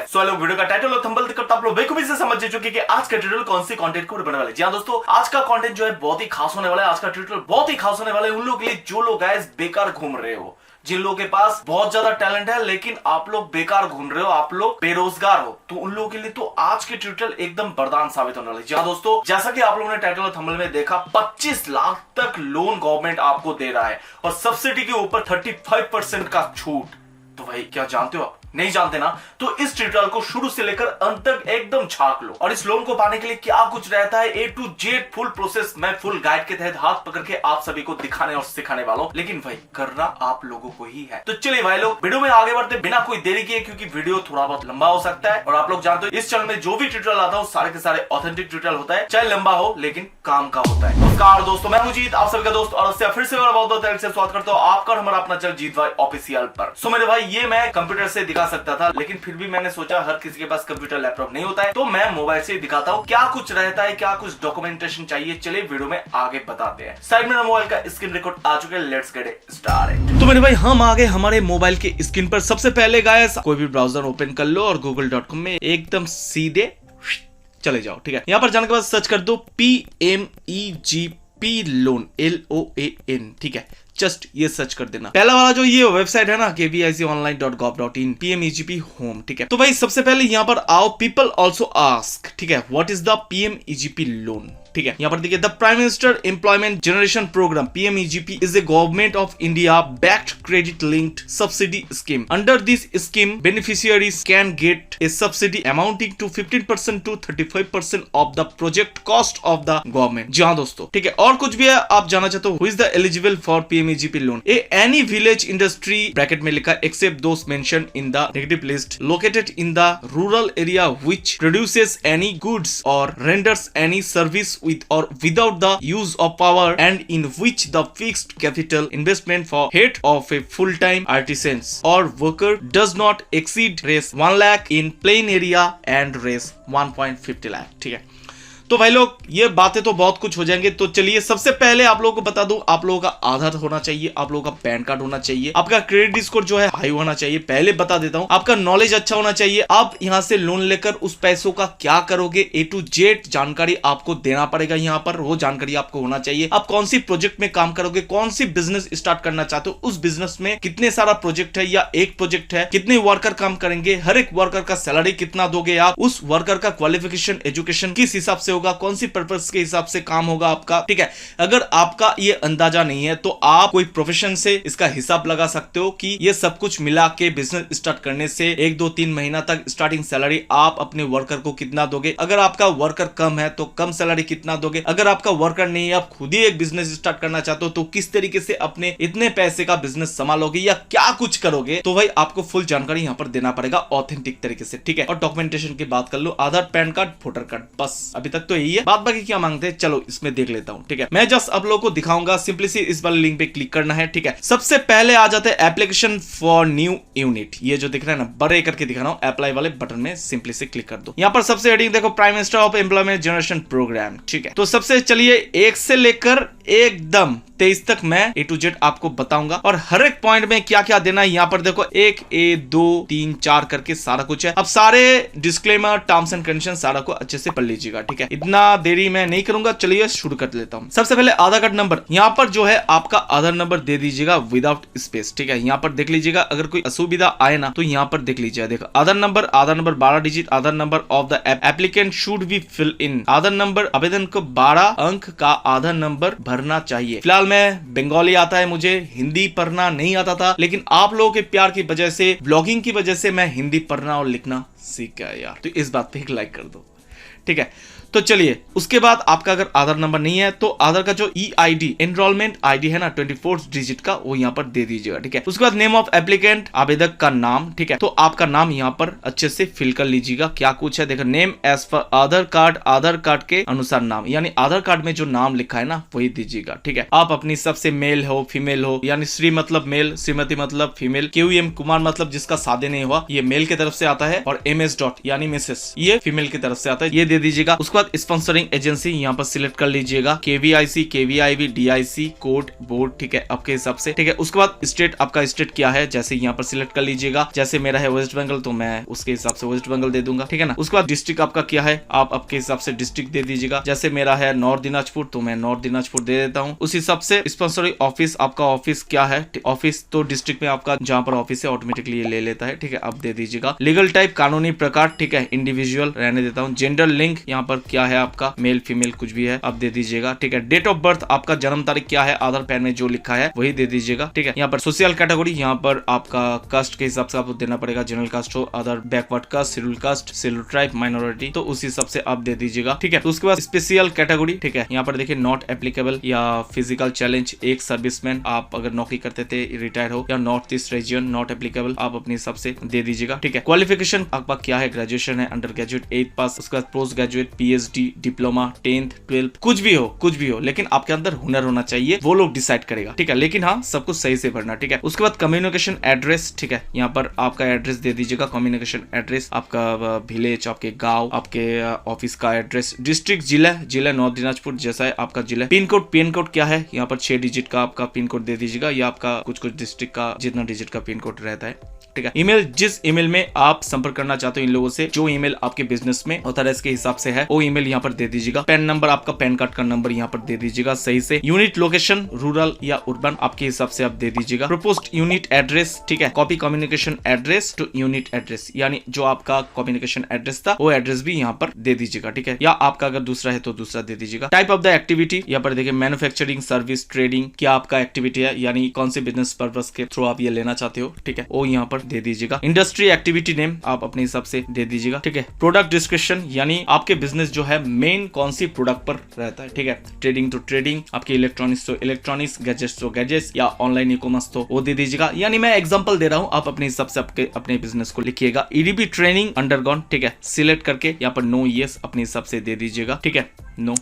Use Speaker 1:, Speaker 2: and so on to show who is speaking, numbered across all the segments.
Speaker 1: सो लोग वीडियो का टाइटल और थंबनेल देखकर आप लोग बेखूबी से समझ चुके कि आज का ट्यूटोरियल कौन सी कंटेंट को बनने वाले। जी हां दोस्तों, आज का कंटेंट जो है बहुत ही खास होने वाला है। आज का ट्यूटोरियल बहुत ही खास होने वाला है उन लोगों के लिए जो लोग गाइस बेकार घूम रहे हो, जिन लोगों के पास बहुत ज्यादा टैलेंट है लेकिन आप लोग बेकार घूम रहे हो, आप लोग बेरोजगार हो, तो उन लोगों के लिए तो आज के ट्यूटोरियल एकदम वरदान साबित होने वाला है। जी हां दोस्तों, जैसा कि आप लोगों ने टाइटल और थंबनेल में देखा, 25 लाख तक लोन गवर्नमेंट आपको दे रहा है और सब्सिडी के ऊपर 35% का छूट। तो भाई क्या जानते हो आप? नहीं जानते ना? तो इस ट्यूटोरियल को शुरू से लेकर अंत तक एकदम झांक लो। और इस लोन को पाने के लिए क्या कुछ रहता है, A to Z full process मैं फुल गाइड के तहत हाथ पकड़ के आप सभी को दिखाने और सिखाने वाला हूं। लेकिन भाई करना आप लोगों को ही है। तो चलिए भाई लोग वीडियो में आगे बढ़ते बिना कोई देरी किए, क्योंकि वीडियो थोड़ा बहुत लंबा हो सकता है और आप लोग जानते हो इस चैनल में जो भी ट्यूटोरियल आता है सारे के सारे ऑथेंटिक ट्यूटोरियल होता है, चाहे लंबा हो लेकिन काम का होता है। नमस्कार दोस्तों, मैं हूं जीत, आप सभी का दोस्त, और फिर से बहुत स्वागत करता हूं आपका और हमारा अपना चैनल जीत भाई ऑफिशियल पर। सो मेरे भाई, ये मैं कंप्यूटर से दिखा सकता था, लेकिन फिर भी मैंने सोचा हर किसी के पास कंप्यूटर लैपटॉप नहीं होता है, तो मैं मोबाइल से दिखाता हूँ क्या कुछ रहता है, क्या कुछ डॉक्यूमेंटेशन चाहिए। चलिए वीडियो में आगे बताते हैं। साइड में मोबाइल का स्क्रीन रिकॉर्ड आ चुके हैं, लेट्स गेट इट स्टार्टेड। तो मेरे भाई हम आ गए हमारे मोबाइल के स्क्रीन पर। सबसे पहले गाइस कोई भी ब्राउजर ओपन कर लो और google.com में एकदम सीधे चले जाओ। ठीक है, यहाँ पर जाने के बाद सर्च कर दो PMEGP लोन, LOAN। ठीक है, जस्ट ये सर्च कर देना। पहला वाला जो ये वेबसाइट है ना, kviconline.gov.in, PMEGP होम। ठीक है, तो भाई सबसे पहले यहाँ पर आओ, पीपल ऑल्सो आस्क, ठीक है, what is the PMEGP loan. ठीक है, यहाँ पर देखिए, the prime minister employment generation programme PMEGP is a government of India backed credit linked subsidy scheme. Under this scheme beneficiaries can get a subsidy amounting to 15% to 35% of the project cost of the government. जी हाँ दोस्तों, ठीक है, और कुछ भी है आप जानना चाहते हो, who is the eligible for PMEGP loan? Any village industry bracket में लिखा except those mention in the negative list located in the rural area which produces any goods और renders any service with or without the use of power and in which the fixed capital investment for head of a full-time artisans or worker does not exceed res 1 lakh in plain area and res 1.50 lakh। ठीक है, तो भाई लोग ये बातें तो बहुत कुछ हो जाएंगे। तो चलिए सबसे पहले आप लोगों को बता दूं, आप लोगों का आधार होना चाहिए, आप लोगों का पैन कार्ड होना चाहिए, आपका क्रेडिट स्कोर जो है हाई होना चाहिए। पहले बता देता हूं, आपका नॉलेज अच्छा होना चाहिए। आप यहां से लोन लेकर उस पैसों का क्या करोगे, A to Z जानकारी आपको देना पड़ेगा। यहाँ पर वो जानकारी आपको होना चाहिए। आप कौन सी प्रोजेक्ट में काम करोगे, कौन सी बिजनेस स्टार्ट करना चाहते हो, उस बिजनेस में कितने सारा प्रोजेक्ट है या एक प्रोजेक्ट है, कितने वर्कर काम करेंगे, हर एक वर्कर का सैलरी कितना दोगे आप, उस वर्कर का क्वालिफिकेशन एजुकेशन किस हिसाब से होगा, कौन सी पर्पस के हिसाब से काम होगा आपका। ठीक है, अगर आपका ये अंदाजा नहीं है तो आप कोई प्रोफेशन से इसका हिसाब लगा सकते हो कि ये सब कुछ मिला के बिजनेस स्टार्ट करने से 1, 2, 3 महीना तक स्टार्टिंग सैलरी आप अपने वर्कर को कितना दोगे। अगर आपका वर्कर कम है तो कम सैलरी कितना दोगे। अगर आपका वर्कर नहीं है, आप खुद ही एक बिजनेस स्टार्ट करना चाहते हो, तो किस तरीके से अपने इतने पैसे का बिजनेस संभालोगे या क्या कुछ करोगे। तो भाई आपको फुल जानकारी यहाँ पर देना पड़ेगा ऑथेंटिक तरीके से। ठीक है, और डॉक्यूमेंटेशन की बात कर लो, आधार, पैन कार्ड, वोटर कार्ड, बस अभी तक तो यही है। बात बाकी क्या मांगते हैं, चलो इसमें देख लेता हूं। ठीक है, मैं जस्ट आप लोगों को दिखाऊंगा, सिंपली सी इस वाले लिंक पे क्लिक करना है। ठीक है, सबसे पहले आ जाते हैं एप्लीकेशन फॉर न्यू यूनिट, ये जो दिख रहा है ना, बड़े करके दिखा रहा हूं, अप्लाई वाले बटन में सिंपली से क्लिक कर दो। यहाँ पर सबसे हेडिंग देखो, prime minister of employment generation programme. ठीक है, तो सबसे चलिए 1 से लेकर एकदम 23 तक मैं A to Z आपको बताऊंगा और हर एक पॉइंट में क्या क्या देना है। यहाँ पर देखो 1, 2, 3, 4 करके सारा कुछ है। अब सारे डिस्क्लेमर, टर्म्स एंड कंडीशन सारा को अच्छे से पढ़ लीजिएगा। ठीक है, इतना देरी मैं नहीं करूंगा, चलिए शुरू कर लेता हूं। सबसे पहले आधार कार्ड नंबर, यहाँ पर जो है आपका आधार नंबर दे दीजिएगा विदाउट स्पेस। ठीक है, यहाँ पर देख लीजिएगा, अगर कोई असुविधा आए ना तो यहाँ पर देख लीजिएगा। देखो Aadhaar number 12 digit, Aadhaar number of the applicant should be fill in. Aadhaar number, आवेदन को 12 अंक का आधार नंबर भरना चाहिए। फिलहाल मैं बंगाली आता है, मुझे हिंदी पढ़ना नहीं आता था, लेकिन आप लोगों के प्यार की वजह से, ब्लॉगिंग की वजह से मैं हिंदी पढ़ना और लिखना सीख गया यार। तो इस बात पे एक लाइक कर दो। ठीक है, तो चलिए उसके बाद आपका अगर आधार नंबर नहीं है तो आधार का जो EID एनरोलमेंट ID है ना 24 डिजिट का, वो यहाँ पर दे दीजिएगा। ठीक है, उसके बाद नेम ऑफ एप्लीकेंट, आवेदक का नाम। ठीक है, तो आपका नाम यहाँ पर अच्छे से फिल कर लीजिएगा। क्या कुछ है देखो, नेम एज पर आधार कार्ड के अनुसार नाम, यानी आधार कार्ड में जो नाम लिखा है ना वही दीजिएगा। ठीक है, आप अपनी सबसे मेल हो फीमेल हो, यानी श्री मतलब मेल, श्रीमती मतलब फीमेल, QM कुमार मतलब जिसका शादी नहीं हुआ, ये मेल की तरफ से आता है, और MS डॉट यानी मिसेस ये फीमेल की तरफ से आता है, ये दे दीजिएगा। उसके बाद बाद स्पॉन्सरिंग एजेंसी यहाँ पर सिलेक्ट कर लीजिएगा, KVIC, KVIB, DIC, code, board, ठीक है, आपके हिसाब से, ठीक है। उसके बाद स्टेट, आपका स्टेट क्या है, जैसे यहाँ पर सिलेक्ट कर लीजिएगा। जैसे मेरा है वेस्ट बंगाल, तो मैं उसके हिसाब से वेस्ट बंगाल दे दूंगा, ठीक है ना। उसके बाद डिस्ट्रिक्ट आपका क्या है, आप आपके हिसाब से डिस्ट्रिक्ट दे दीजिएगा। जैसे मेरा है नॉर्थ दिनाजपुर, तो मैं नॉर्थ दिनाजपुर दे देता हूँ। उस हिसाब से स्पॉन्सरिंग ऑफिस, आपका ऑफिस क्या है, ऑफिस तो डिस्ट्रिक्ट में आपका जहाँ पर ऑफिस है ऑटोमेटिकली ले लेता है, ठीक है, आप दे दीजिएगा। लीगल टाइप, कानूनी प्रकार, ठीक है, इंडिविजुअल रहने देता हूँ। जेंडर लिंक यहाँ पर क्या है आपका, मेल फीमेल कुछ भी है आप दे दीजिएगा, ठीक है। डेट ऑफ बर्थ, आपका जन्म तारीख क्या है, आधार पैन में जो लिखा है वही दे दीजिएगा, ठीक है। यहाँ पर सोशल कैटेगरी, यहाँ पर आपका कास्ट के हिसाब से आपको देना पड़ेगा, जनरल कास्ट हो, other backward caste, schedule caste, schedule tribe, minority, तो उस हिसाब से आप दे दीजिएगा, ठीक है। तो उसके बाद स्पेशल कैटेगरी, ठीक है, यहाँ पर देखिए नॉट एप्लीकेबल या फिजिकल चैलेंज, एक सर्विसमैन, आप अगर नौकरी करते थे रिटायर हो, या north east region not applicable, आप अपने हिसाब से दे दीजिएगा, ठीक है। क्वालिफिकेशन आपका क्या है, ग्रेजुएशन है, अंडर ग्रेजुएट, 8 पास, उसके बाद post graduate, PhD, diploma, 10th 12th, कुछ भी हो, लेकिन आपके अंदर हुनर होना चाहिए, वो लोग डिसाइड करेगा, ठीक है। लेकिन हाँ, सब कुछ सही से भरना, ठीक है। उसके बाद कम्युनिकेशन एड्रेस, ठीक है, यहाँ पर आपका एड्रेस दे दीजिएगा, कम्युनिकेशन एड्रेस, आपका विलेज, आपके गांव, आपके ऑफिस का एड्रेस, डिस्ट्रिक्ट, जिला नॉर्थ दिनाजपुर जैसा है आपका जिला। पिन कोड क्या है, यहाँ पर 6 डिजिट का आपका पिन कोड दे दीजिएगा, या आपका कुछ डिस्ट्रिक्ट का जितना डिजिट का पिन कोड रहता है, ठीक है। ईमेल, जिस ईमेल में आप संपर्क करना चाहते हो इन लोगों से, जो ईमेल आपके बिजनेस में ऑथराइज के हिसाब से है, वो ईमेल यहाँ पर दे दीजिएगा। पैन नंबर, आपका पैन कार्ड का नंबर यहाँ पर दे दीजिएगा सही से। यूनिट लोकेशन, रूरल या अर्बन, आपके हिसाब से आप दे दीजिएगा। प्रोपोज्ड यूनिट एड्रेस, ठीक है, copy communication address to unit address, यानी जो आपका कम्युनिकेशन एड्रेस था वो एड्रेस भी यहाँ पर दे दीजिएगा, ठीक है, या आपका अगर दूसरा है तो दूसरा दे दीजिएगा। टाइप ऑफ द एक्टिविटी, यहाँ पर देखिए मैन्युफैक्चरिंग, सर्विस, ट्रेडिंग, क्या आपका एक्टिविटी है, यानी कौन से बिजनेस पर्पस के थ्रू आप ये लेना चाहते हो, ठीक है, वो यहाँ पर दे दीजिएगा। इंडस्ट्री, एक्टिविटी नेम आप अपने हिसाब से दे दीजिएगा, ठीक है। प्रोडक्ट डिस्क्रिप्शन, यानी आपके बिजनेस जो है मेन कौन सी प्रोडक्ट पर रहता है, ठीक है। ट्रेडिंग तो ट्रेडिंग, आपके इलेक्ट्रॉनिक्स तो इलेक्ट्रॉनिक्स, गैजेट्स तो गैजेट्स, या ऑनलाइन ई कॉमर्स तो वो दे दीजिएगा। यानी मैं एग्जांपल दे रहा हूं, आप अपने हिसाब से अपने बिजनेस को लिखिएगा। EDB ट्रेनिंग अंडरगॉन, ठीक है, सिलेक्ट करके यहाँ पर नो यस अपने हिसाब से दे दीजिएगा, ठीक है, नो।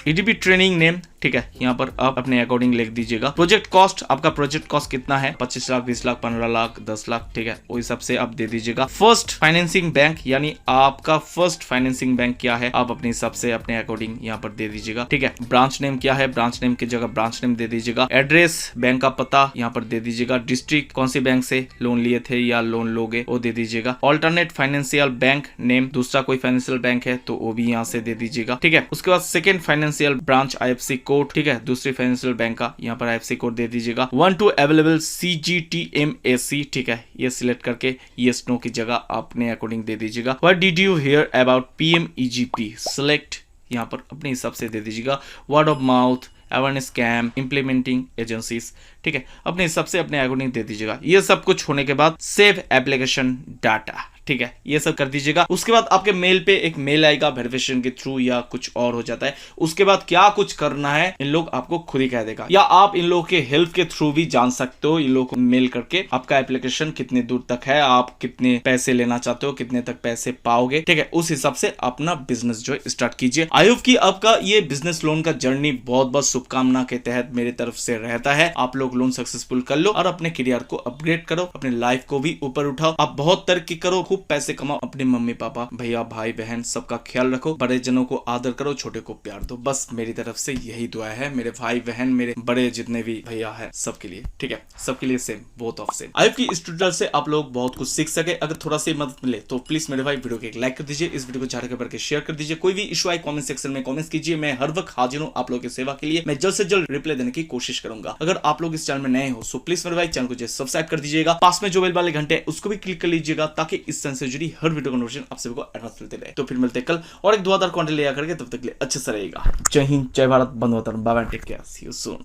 Speaker 1: EDB ट्रेनिंग नेम, ठीक है, यहाँ पर आप अपने अकॉर्डिंग लिख दीजिएगा। प्रोजेक्ट कॉस्ट, आपका प्रोजेक्ट कॉस्ट कितना है, 25 लाख, 20 लाख, 15 लाख, 10 लाख, ठीक है, वो हिसाब से आप दे दीजिएगा। फर्स्ट फाइनेंसिंग बैंक, यानी आपका फर्स्ट फाइनेंसिंग बैंक क्या है, आप अपने हिसाब से अपने अकॉर्डिंग यहाँ पर दे दीजिएगा, ठीक है। ब्रांच नेम क्या है, ब्रांच नेम की जगह ब्रांच नेम दे दीजिएगा। एड्रेस, बैंक का पता यहाँ पर दे दीजिएगा। डिस्ट्रिक्ट, कौन सी बैंक से लोन लिए थे या लोन लोगे, वो दे दीजिएगा। ऑल्टरनेट फाइनेंशियल बैंक नेम, दूसरा कोई फाइनेंशियल बैंक है तो वो भी यहाँ से दे दीजिएगा, ठीक है। उसके बाद second financial branch IFC code, ठीक है, दूसरी फाइनेंशियल बैंक का यहाँ पर IFC कोड दे दीजिएगा। 1 to अवेलेबल CGTMAC, ठीक है, ये सिलेक्ट करके यस नो की जगह अपने अकॉर्डिंग दे दीजिएगा। What did you here about PMEGP, select यहाँ पर अपने हिसाब से दे दीजिएगा। Word of mouth, awareness camp, implementing agencies, ठीक है, अपने हिसाब से अपने अकॉर्डिंग दे दीजिएगा। ये सब कुछ होने के बाद सेव एप्लीकेशन डाटा, ठीक है, ये सब कर दीजिएगा। उसके बाद आपके मेल पे एक मेल आएगा वेरिफिकेशन के थ्रू या कुछ और हो जाता है। उसके बाद क्या कुछ करना है इन लोग आपको खुद ही कह देगा, या आप इन लोगों के हेल्प के थ्रू भी जान सकते हो। इन लोगों को मेल करके आपका एप्लीकेशन कितने दूर तक है, आप कितने पैसे लेना चाहते हो, कितने तक पैसे पाओगे, ठीक है, उस हिसाब से अपना बिजनेस जो है स्टार्ट कीजिए। आई होप कि आपका ये बिजनेस लोन का जर्नी बहुत बहुत शुभकामना के तहत मेरे तरफ से रहता है। आप लोग लोन सक्सेसफुल कर लो और अपने करियर को अपग्रेड करो, अपने लाइफ को भी ऊपर उठाओ, आप बहुत तरक्की करो, खूब पैसे कमाओ, अपने मम्मी पापा, भैया, भाई, बहन सबका ख्याल रखो, बड़े जनों को आदर करो, छोटे को प्यार दो। बस मेरी तरफ से यही दुआ है मेरे भाई बहन, मेरे बड़े जितने भी भैया है सबके लिए, ठीक है, सबके लिए same, both of same. I hope कि इस ट्यूटोरियल से आप लोग बहुत कुछ सीख सके। अगर थोड़ा सी मदद मिले तो प्लीज मेरे भाई वीडियो को एक लाइक कर दीजिए, इस वीडियो को ज्यादा कर करके शेयर कर दीजिए। कोई भी इशू आए कमेंट सेक्शन में कमेंट्स कीजिए, मैं हर वक्त हाजिर हूं आप लोगों की सेवा के लिए। मैं जल्द से जल्द रिप्लाई देने की कोशिश करूंगा। अगर आप लोग इस चैनल में नए हो सो प्लीज मेरे भाई चैनल को सब्सक्राइब कर दीजिएगा। पास में जो बेल वाले घंटे है उसको भी क्लिक कर लीजिएगा ताकि इस चैनल से जुड़ी हर वीडियो का नोटिफिकेशन आप सभी को एडवांस मिलते रहे। तो फिर मिलते हैं कल और एक दुआदार कंटेंट ले आकर के, तब तक के लिए अच्छे से रहेगा। जय हिंद, जय भारत, बंद मातरम, bye bye, take care, see you soon.